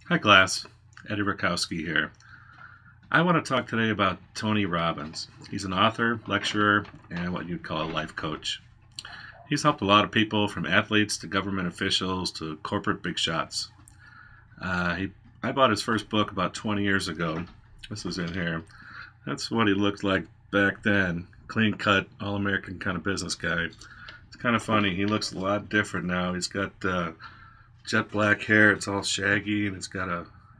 Hi class, Eddie Rakowski here. I want to talk today about Tony Robbins. He's an author, lecturer, and what you'd call a life coach. He's helped a lot of people, from athletes to government officials to corporate big shots. I bought his first book about 20 years ago. This was in here. That's what he looked like back then. Clean cut, all-American kind of business guy. It's kind of funny. He looks a lot different now. He's got jet black hair. It's all shaggy, and it's got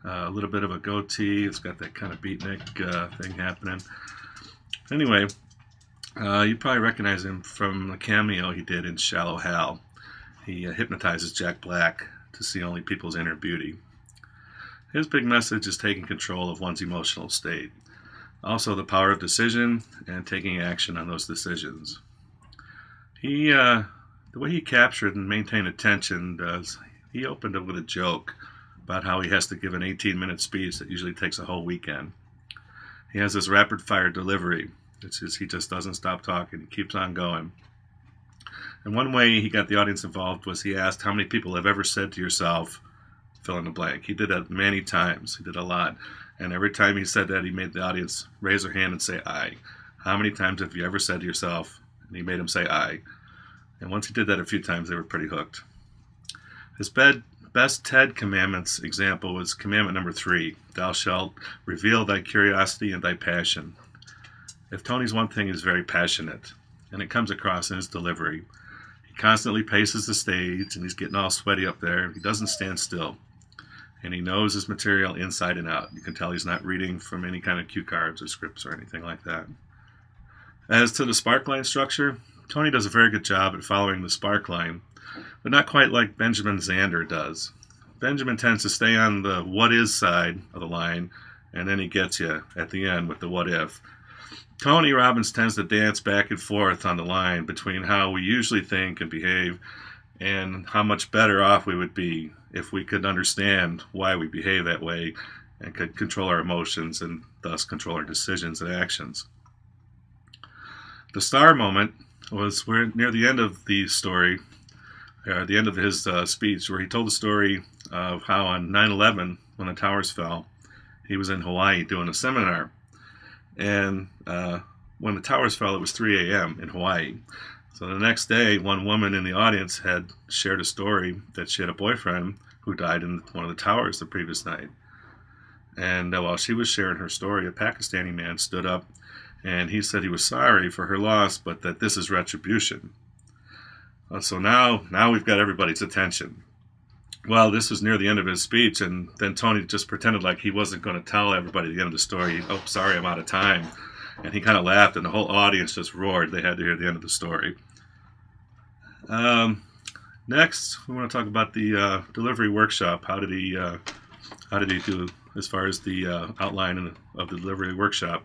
a little bit of a goatee. It's got that kind of beatnik thing happening. Anyway, you probably recognize him from a cameo he did in Shallow Hal. He hypnotizes Jack Black to see only people's inner beauty. His big message is taking control of one's emotional state. Also, the power of decision and taking action on those decisions. The way he captured and maintained attention does. He opened up with a joke about how he has to give an 18-minute speech that usually takes a whole weekend. He has this rapid-fire delivery. He just doesn't stop talking. He keeps on going. And one way he got the audience involved was he asked how many people have ever said to yourself, fill in the blank. He did that many times. He did a lot. And every time he said that, he made the audience raise their hand and say, I. How many times have you ever said to yourself? And he made them say, I. And once he did that a few times, they were pretty hooked. His best TED commandments example was commandment number 3, thou shalt reveal thy curiosity and thy passion. If Tony's one thing, he's very passionate, and it comes across in his delivery. He constantly paces the stage, and he's getting all sweaty up there. He doesn't stand still, and he knows his material inside and out. You can tell he's not reading from any kind of cue cards or scripts or anything like that. As to the spark line structure, Tony does a very good job at following the spark line, but not quite like Benjamin Zander does. Benjamin tends to stay on the what is side of the line, and then he gets you at the end with the what if. Tony Robbins tends to dance back and forth on the line between how we usually think and behave and how much better off we would be if we could understand why we behave that way and could control our emotions and thus control our decisions and actions. The star moment was near the end of the story, the end of his speech, where he told the story of how on 9/11, when the towers fell, he was in Hawaii doing a seminar. And when the towers fell, it was 3 a.m. in Hawaii. So the next day, one woman in the audience had shared a story that she had a boyfriend who died in one of the towers the previous night. And while she was sharing her story, a Pakistani man stood up and he said he was sorry for her loss, but that this is retribution. So now we've got everybody's attention. Well, this was near the end of his speech, and then Tony just pretended like he wasn't going to tell everybody the end of the story. Oh, sorry, I'm out of time. And he kind of laughed, and the whole audience just roared. They had to hear the end of the story. Next, we want to talk about the delivery workshop. How did he do as far as the outline of the delivery workshop?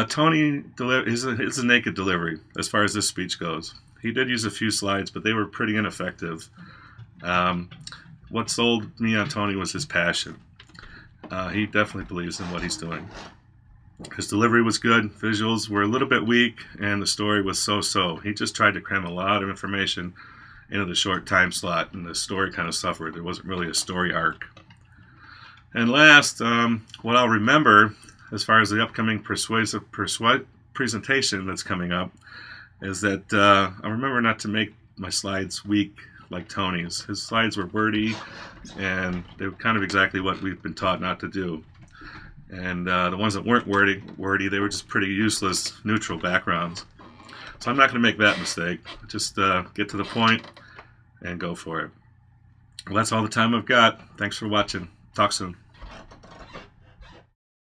Tony it's a naked delivery as far as this speech goes. He did use a few slides, but they were pretty ineffective. What sold me on Tony was his passion. He definitely believes in what he's doing. His delivery was good, visuals were a little bit weak, and the story was so-so. He just tried to cram a lot of information into the short time slot, and the story kind of suffered. There wasn't really a story arc. And last, what I'll remember as far as the upcoming persuasive presentation that's coming up is that I remember not to make my slides weak like Tony's. His slides were wordy, and they were kind of exactly what we've been taught not to do. And the ones that weren't wordy, they were just pretty useless, neutral backgrounds. So I'm not going to make that mistake. Just get to the point and go for it. Well, that's all the time I've got. Thanks for watching. Talk soon.